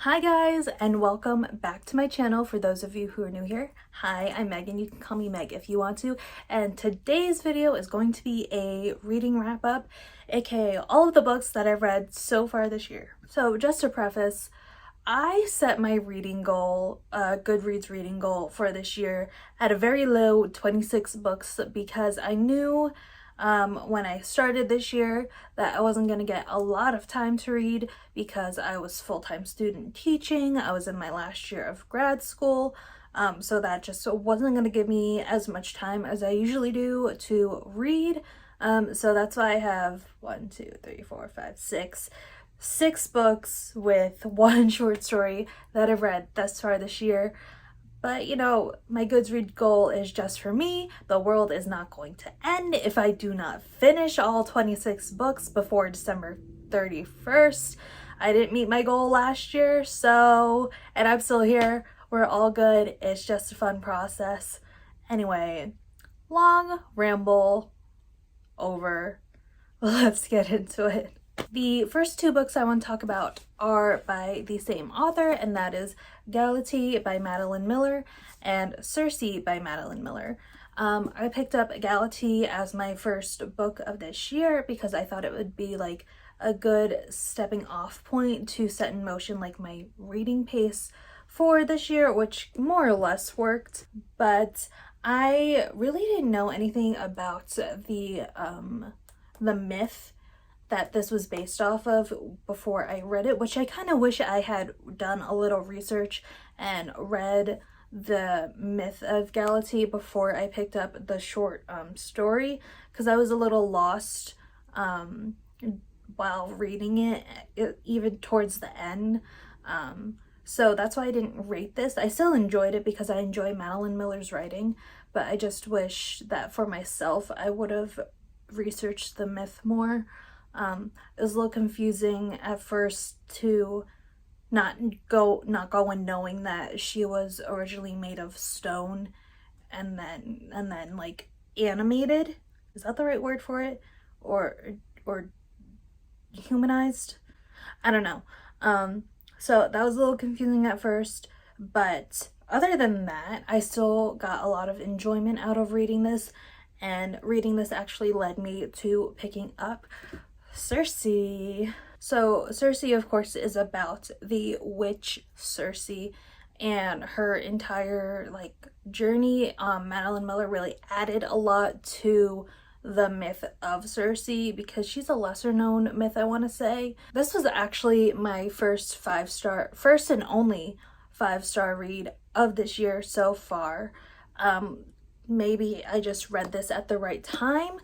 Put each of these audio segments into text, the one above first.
Hi guys, and welcome back to my channel. For those of you who are new here, hi, I'm Megan. You can call me Meg if you want to. And today's video is going to be a reading wrap up, aka all of the books that I've read so far this year. So just to preface, I set my reading goal, Goodreads reading goal for this year at a very low 26 books because I knew when I started this year that I wasn't going to get a lot of time to read because I was full-time student teaching. I was in my last year of grad school, so that just wasn't going to give me as much time as I usually do to read. So that's why I have 6 books with one short story that I've read thus far this year. But, you know, my Goodreads goal is just for me. The world is not going to end if I do not finish all 26 books before December 31st. I didn't meet my goal last year, and I'm still here. We're all good. It's just a fun process. Anyway, long ramble over. Let's get into it. The first 2 books I want to talk about are by the same author, and that is Galatea by Madeline Miller and Circe by Madeline Miller. I picked up Galatea as my first book of this year because I thought it would be like a good stepping off point to set in motion like my reading pace for this year, which more or less worked. But I really didn't know anything about the myth that this was based off of before I read it, which I kind of wish I had done a little research and read the myth of Galatea before I picked up the short story, because I was a little lost while reading it, even towards the end. So that's why I didn't rate this. I still enjoyed it because I enjoy Madeline Miller's writing, but I just wish that for myself I would have researched the myth more. It was a little confusing at first to not go in knowing that she was originally made of stone and then like animated. Is that the right word for it? Or humanized? I don't know. So that was a little confusing at first, but other than that, I still got a lot of enjoyment out of reading this, and reading this actually led me to picking up Circe. So Circe, of course, is about the witch Circe and her entire like journey. Madeline Miller really added a lot to the myth of Circe because she's a lesser known myth, I want to say. This was actually my first and only 5-star read of this year so far. Maybe I just read this at the right time,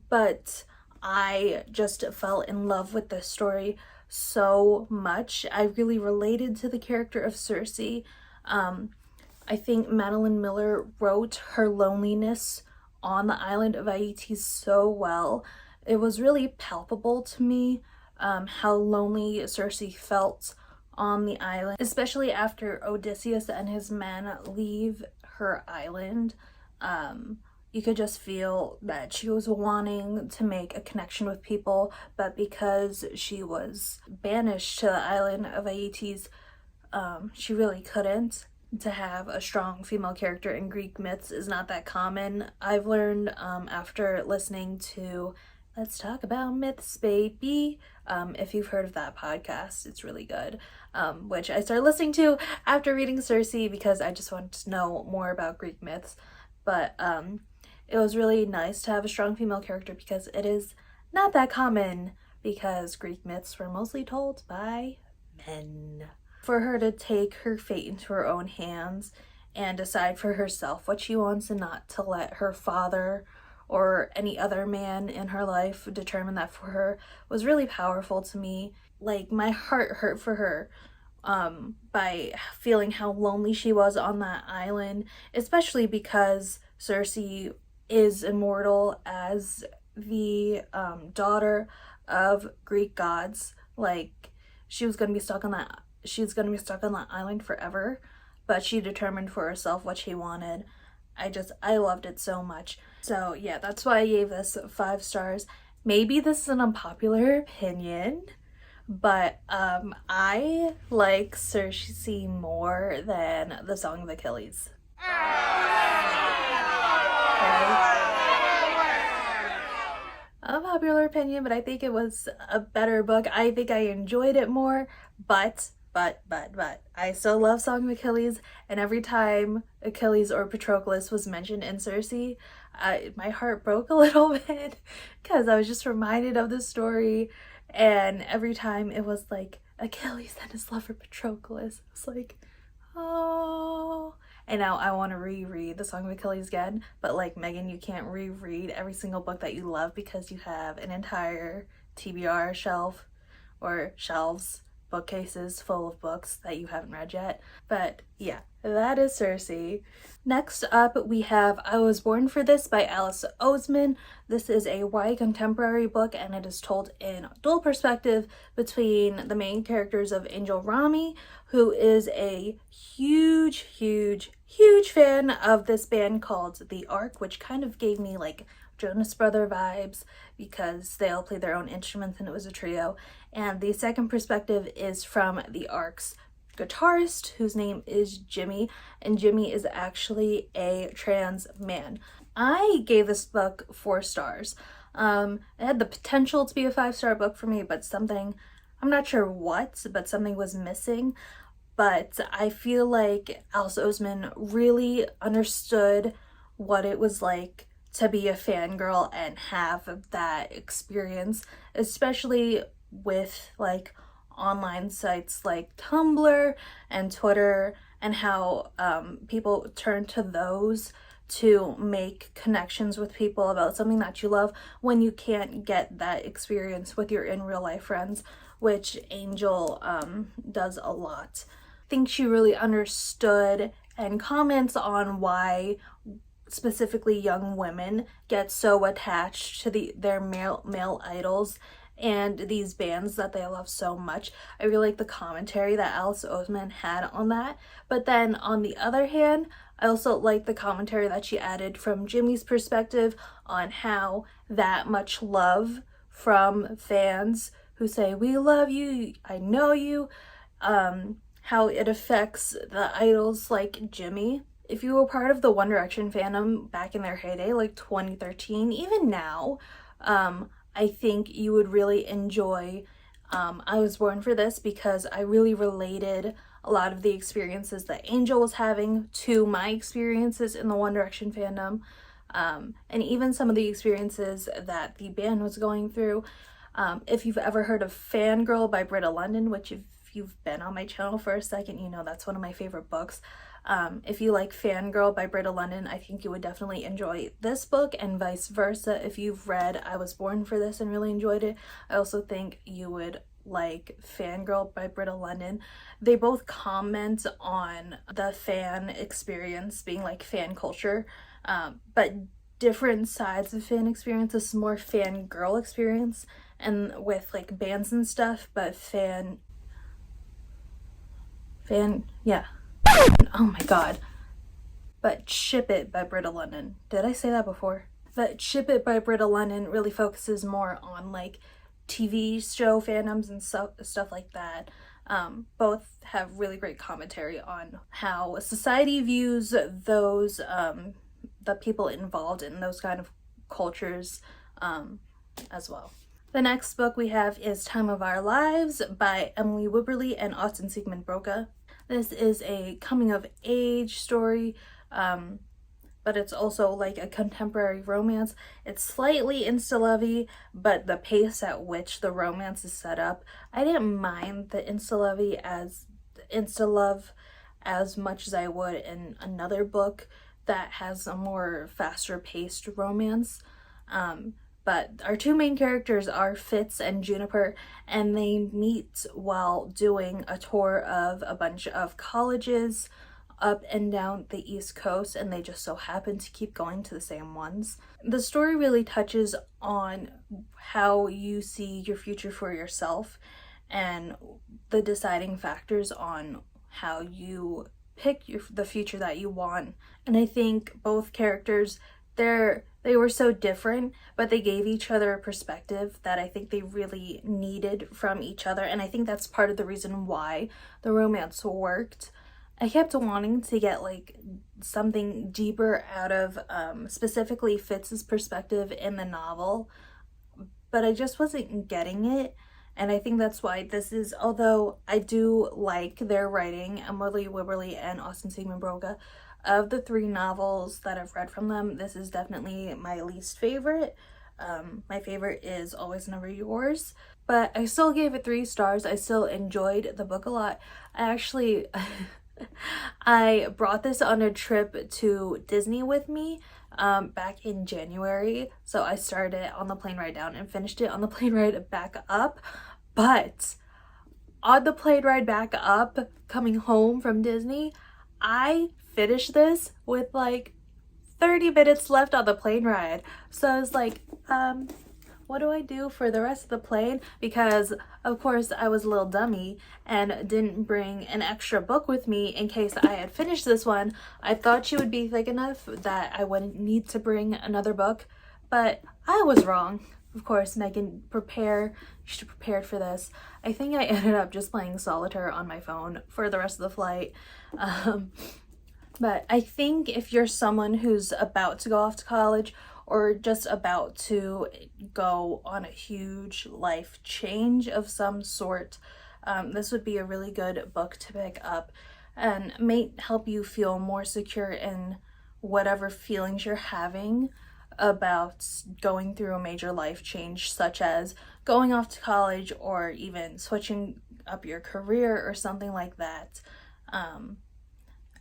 but I just fell in love with this story so much. I really related to the character of Circe. I think Madeline Miller wrote her loneliness on the island of Aeetes so well. It was really palpable to me how lonely Circe felt on the island, especially after Odysseus and his men leave her island. You could just feel that she was wanting to make a connection with people, but because she was banished to the island of Aeetes, she really couldn't. To have a strong female character in Greek myths is not that common. I've learned after listening to Let's Talk About Myths, Baby. If you've heard of that podcast, it's really good, which I started listening to after reading Circe because I just wanted to know more about Greek myths. But it was really nice to have a strong female character because it is not that common, because Greek myths were mostly told by men. For her to take her fate into her own hands and decide for herself what she wants and not to let her father or any other man in her life determine that for her was really powerful to me. Like, my heart hurt for her by feeling how lonely she was on that island, especially because Circe is immortal as the daughter of Greek gods. Like, she was going to be stuck on that island forever, but she determined for herself what she wanted. I loved it so much. So yeah, that's why I gave this 5 stars. Maybe this is an unpopular opinion, but I like Circe more than the Song of Achilles. Unpopular opinion, but I think it was a better book. I think I enjoyed it more, but I still love Song of Achilles, and every time Achilles or Patroclus was mentioned in Circe, my heart broke a little bit because I was just reminded of the story, and every time it was like Achilles and his lover Patroclus, I was like, oh. And now I want to reread the Song of Achilles again, but like Megan, you can't reread every single book that you love because you have an entire TBR shelf or shelves, bookcases full of books that you haven't read yet. But yeah, that is Circe. Next up, we have I Was Born for This by Alice Oseman. This is a YA contemporary book, and it is told in dual perspective between the main characters of Angel Rami, who is a huge fan of this band called The Ark, which kind of gave me like Jonas Brother vibes because they all play their own instruments and it was a trio. And the second perspective is from The Ark's guitarist, whose name is Jimmy, and Jimmy is actually a trans man. I gave this book 4 stars. It had the potential to be a 5-star book for me, but something, I'm not sure what, but something was missing. But I feel like Alice Oseman really understood what it was like to be a fangirl and have that experience, especially with like online sites like Tumblr and Twitter, and how people turn to those to make connections with people about something that you love when you can't get that experience with your in real life friends, which Angel does a lot. I think she really understood and comments on why specifically young women get so attached to their male idols and these bands that they love so much. I really like the commentary that Alice Oseman had on that. But then on the other hand, I also like the commentary that she added from Jimmy's perspective on how that much love from fans who say, we love you, I know you, how it affects the idols like Jimmy. If you were part of the One Direction fandom back in their heyday, like 2013, even now, I think you would really enjoy I Was Born for This, because I really related a lot of the experiences that Angel was having to my experiences in the One Direction fandom, and even some of the experiences that the band was going through. If you've ever heard of Fangirl by Britta London, which if you've been on my channel for a second, you know that's one of my favorite books. If you like Fangirl by Britta London, I think you would definitely enjoy this book, and vice versa. If you've read I Was Born for This and really enjoyed it, I also think you would like Fangirl by Britta London. They both comment on the fan experience being like fan culture, but different sides of fan experience. This is more fangirl experience and with like bands and stuff, but yeah. Oh my god. But Ship It by Britta London. Did I say that before? But Ship It by Britta London really focuses more on like TV show fandoms and stuff like that. Both have really great commentary on how society views those the people involved in those kind of cultures as well. The next book we have is Time of Our Lives by Emily Wibberley and Austin Sigmund Broca. This is a coming of age story, but it's also like a contemporary romance. It's slightly insta-lovey, but the pace at which the romance is set up, I didn't mind the insta-love as much as I would in another book that has a more faster paced romance. But our 2 main characters are Fitz and Juniper, and they meet while doing a tour of a bunch of colleges up and down the East Coast, and they just so happen to keep going to the same ones. The story really touches on how you see your future for yourself and the deciding factors on how you pick the future that you want. And I think both characters, they're they were so different, but they gave each other a perspective that I think they really needed from each other. And I think that's part of the reason why the romance worked. I kept wanting to get like something deeper out of specifically Fitz's perspective in the novel, but I just wasn't getting it. And I think that's why this is, although I do like their writing, Emily Wibberley and Austin Sigmund Broga, of the 3 novels that I've read from them, this is definitely my least favorite. My favorite is Always Never Yours, but I still gave it 3 stars. I still enjoyed the book a lot. I actually, I brought this on a trip to Disney with me back in January. So I started it on the plane ride down and finished it on the plane ride back up. But on the plane ride back up, coming home from Disney, I finished this with like 30 minutes left on the plane ride. So I was like, what do I do for the rest of the plane? Because of course I was a little dummy and didn't bring an extra book with me in case I had finished this one. I thought she would be thick enough that I wouldn't need to bring another book, but I was wrong. Of course, Megan, you should have prepared for this. I think I ended up just playing solitaire on my phone for the rest of the flight. But I think if you're someone who's about to go off to college or just about to go on a huge life change of some sort, this would be a really good book to pick up and may help you feel more secure in whatever feelings you're having about going through a major life change, such as going off to college or even switching up your career or something like that.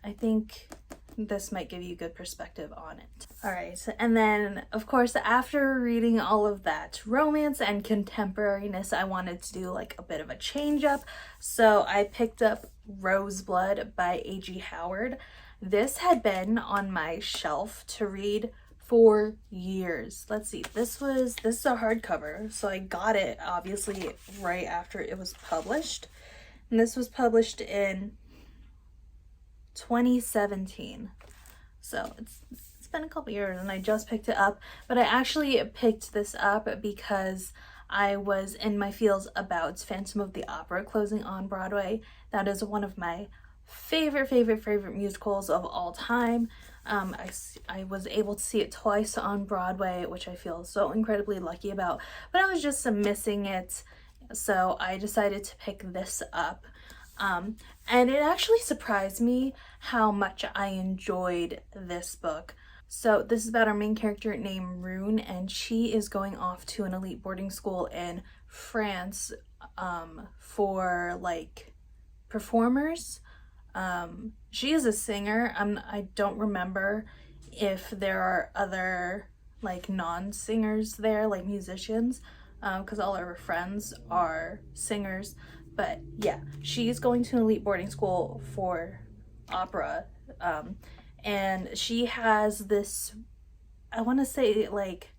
I think this might give you good perspective on it. All right, and then of course after reading all of that romance and contemporariness, I wanted to do like a bit of a change up. So I picked up Roseblood by A.G. Howard. This had been on my shelf to read for years. Let's see, this is a hardcover, so I got it obviously right after it was published, and this was published in 2017, so it's been a couple years and I just picked it up. But I actually picked this up because I was in my feels about Phantom of the Opera closing on Broadway. That is one of my favorite musicals of all time. I was able to see it twice on Broadway, which I feel so incredibly lucky about, but I was just missing it, so I decided to pick this up. And it actually surprised me how much I enjoyed this book. So this is about our main character named Rune, and she is going off to an elite boarding school in France for like performers. She is a singer. I don't remember if there are other like non-singers there, like musicians, because all of her friends are singers. But yeah, she's going to an elite boarding school for opera, and she has this, I want to say like,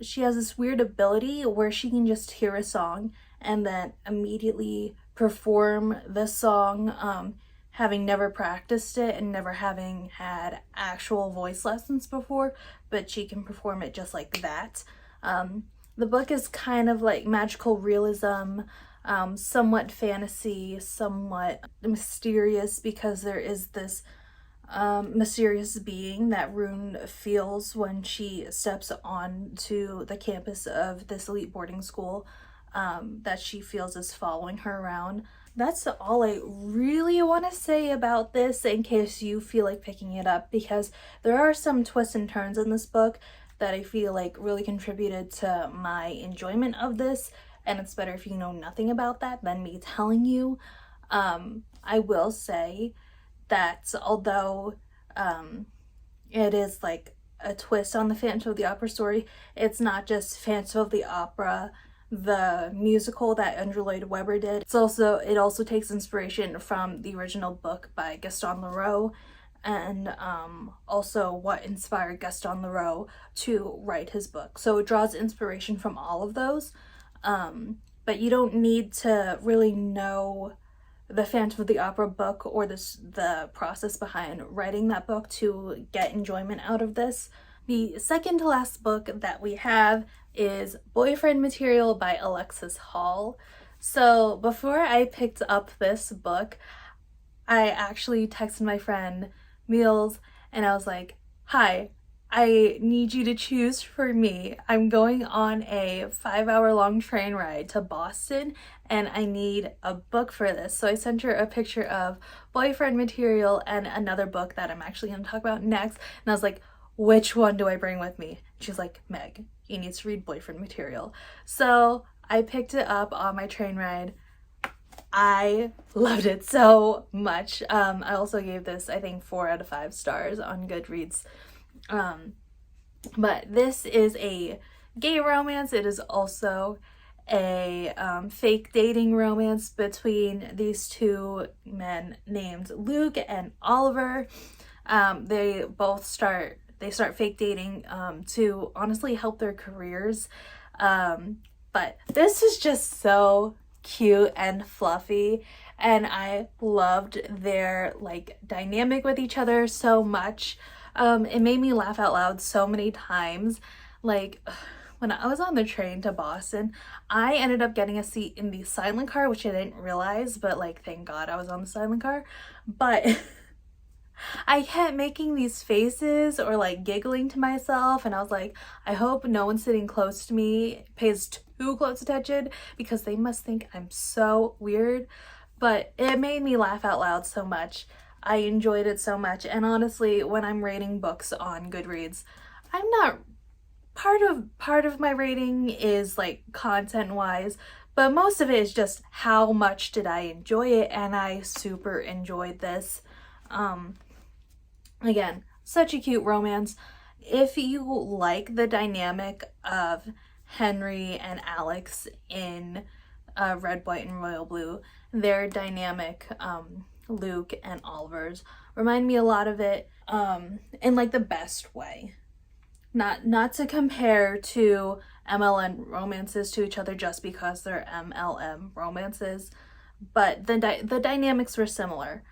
she has this weird ability where she can just hear a song and then immediately perform the song, having never practiced it and never having had actual voice lessons before, but she can perform it just like that. The book is kind of like magical realism, somewhat fantasy, somewhat mysterious, because there is this mysterious being that Rune feels when she steps onto the campus of this elite boarding school, that she feels is following her around. That's all I really want to say about this in case you feel like picking it up, because there are some twists and turns in this book that I feel like really contributed to my enjoyment of this, and it's better if you know nothing about that than me telling you. I will say that although it is like a twist on the Phantom of the Opera story, it's not just Phantom of the Opera, the musical that Andrew Lloyd Webber did. It also takes inspiration from the original book by Gaston Leroux, and also what inspired Gaston Leroux to write his book. So it draws inspiration from all of those, but you don't need to really know the Phantom of the Opera book or the process behind writing that book to get enjoyment out of this. The second to last book that we have is Boyfriend Material by Alexis Hall. So before I picked up this book, I actually texted my friend Meals and I was like, hi, I need you to choose for me. I'm going on a 5-hour long train ride to Boston and I need a book for this. So I sent her a picture of Boyfriend Material and another book that I'm actually going to talk about next. And I was like, which one do I bring with me? She's like, Meg, you need to read Boyfriend Material. So I picked it up on my train ride. I loved it so much. I also gave this, I think, 4 out of 5 stars on Goodreads. But this is a gay romance. It is also a fake dating romance between these two men named Luke and Oliver. They start fake dating to honestly help their careers. But this is just so cute and fluffy, and I loved their like dynamic with each other so much. It made me laugh out loud so many times. Like when I was on the train to Boston, I ended up getting a seat in the silent car, which I didn't realize, but like thank God I was on the silent car. But I kept making these faces or like giggling to myself, and I was like, I hope no one sitting close to me pays too close attention because they must think I'm so weird. But it made me laugh out loud so much. I enjoyed it so much, and honestly, when I'm rating books on Goodreads, I'm not part of my rating is like content wise, but most of it is just how much did I enjoy it, and I super enjoyed this. Again, such a cute romance. If you like the dynamic of Henry and Alex in Red, White, and Royal Blue, their dynamic, Luke and Oliver's, remind me a lot of it in like the best way. Not to compare to MLM romances to each other just because they're MLM romances, but the dynamics were similar.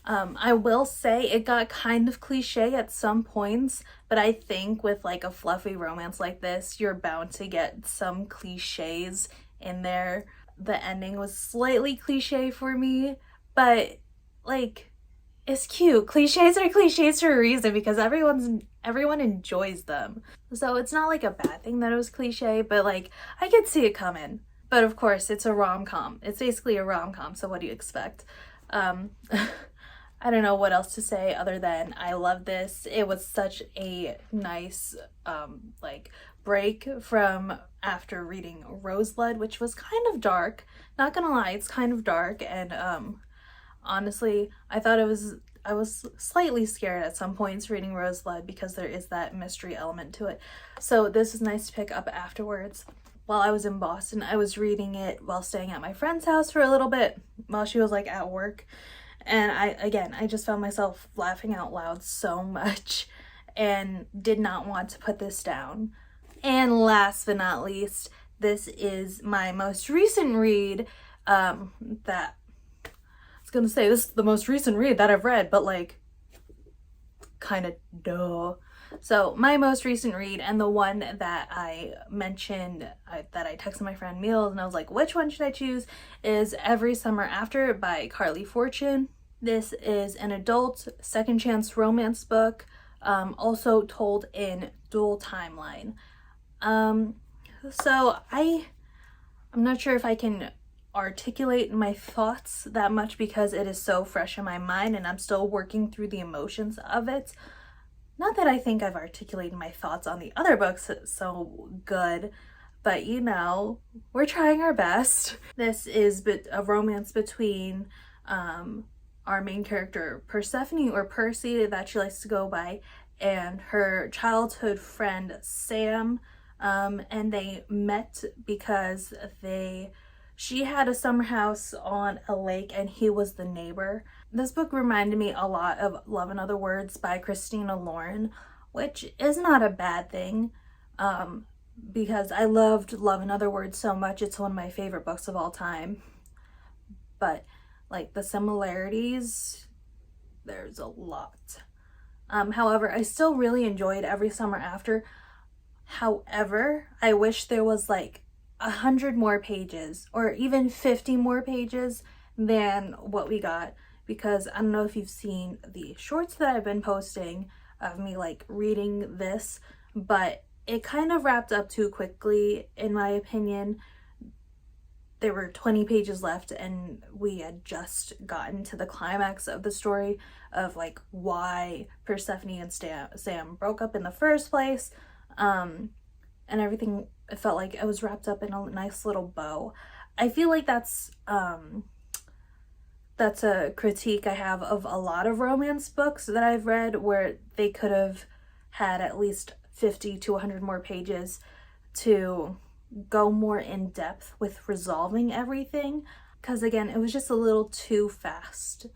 I will say it got kind of cliche at some points, but I think with like a fluffy romance like this, you're bound to get some cliches in there. The ending was slightly cliche for me, but like it's cute. Cliches are cliches for a reason because everyone enjoys them. So it's not like a bad thing that it was cliche, but like I could see it coming. But of course, it's a rom-com. It's basically a rom-com, so what do you expect? I don't know what else to say other than I love this. It was such a nice like break from after reading Roseblood, which was kind of dark. Not gonna lie, it's kind of dark, and honestly, I was slightly scared at some points reading Roseblood because there is that mystery element to it. So this is nice to pick up afterwards. While I was in Boston, I was reading it while staying at my friend's house for a little bit while she was like at work. And I just found myself laughing out loud so much and did not want to put this down. And last but not least, this is my most recent read that I was gonna say this is the most recent read that I've read, but like kind of duh. So my most recent read, and the one that I mentioned that I texted my friend Meals and I was like, which one should I choose, is Every Summer After by Carly Fortune. This is an adult second chance romance book, also told in dual timeline. So I'm not sure if I can articulate my thoughts that much because it is so fresh in my mind and I'm still working through the emotions of it. Not that I think I've articulated my thoughts on the other books so good, but you know, we're trying our best. This is a romance between our main character Persephone, or Percy that she likes to go by, and her childhood friend Sam. And they met because she had a summer house on a lake and he was the neighbor. This book reminded me a lot of Love in Other Words by Christina Lauren, which is not a bad thing, because I loved Love in Other Words so much. It's one of my favorite books of all time. But like the similarities, there's a lot. However, I still really enjoyed Every Summer After. However, I wish there was like 100 more pages or even 50 more pages than what we got, because I don't know if you've seen the shorts that I've been posting of me like reading this, but it kind of wrapped up too quickly in my opinion. There were 20 pages left and we had just gotten to the climax of the story of like why Persephone and Sam broke up in the first place, and everything. It felt like it was wrapped up in a nice little bow. I feel like that's a critique I have of a lot of romance books that I've read, where they could have had at least 50 to 100 more pages to go more in depth with resolving everything, because again, it was just a little too fast,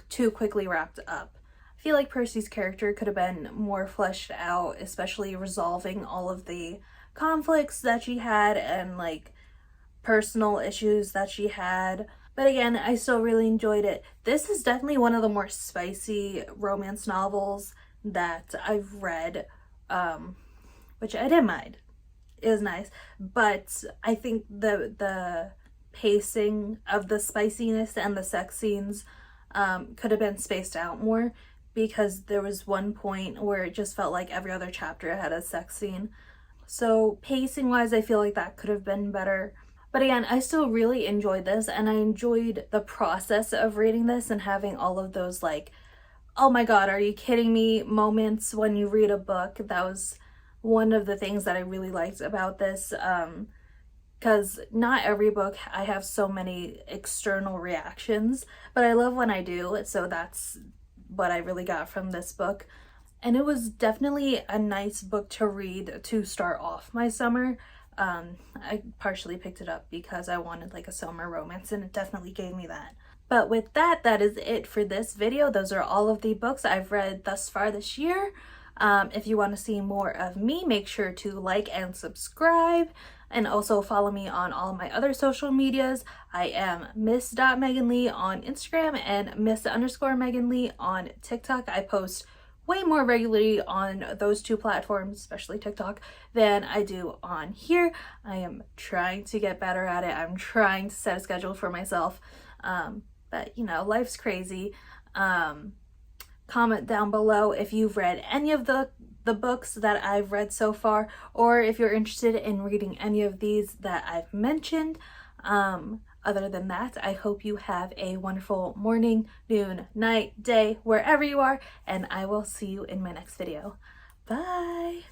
too quickly wrapped up. I feel like Percy's character could have been more fleshed out, especially resolving all of the conflicts that she had and like personal issues that she had. But again, I still really enjoyed it. This is definitely one of the more spicy romance novels that I've read, which I didn't mind. It was nice, but I think the pacing of the spiciness and the sex scenes could have been spaced out more, because there was one point where it just felt like every other chapter had a sex scene. So pacing wise, I feel like that could have been better. But again, I still really enjoyed this, and I enjoyed the process of reading this and having all of those like, oh my god, are you kidding me moments when you read a book. That was one of the things that I really liked about this, because not every book I have so many external reactions, but I love when I do, so that's what I really got from this book. And it was definitely a nice book to read to start off my summer. I partially picked it up because I wanted like a summer romance, and it definitely gave me that. But with that, that is it for this video. Those are all of the books I've read thus far this year. If you want to see more of me, make sure to like and subscribe, and also follow me on all of my other social medias. I am miss.meganlee on Instagram and miss_meganlee on TikTok. I post way more regularly on those two platforms, especially TikTok, than I do on here. I am trying to get better at it. I'm trying to set a schedule for myself, but you know, life's crazy. Comment down below if you've read any of the books that I've read so far, or if you're interested in reading any of these that I've mentioned. Other than that, I hope you have a wonderful morning, noon, night, day, wherever you are, and I will see you in my next video. Bye!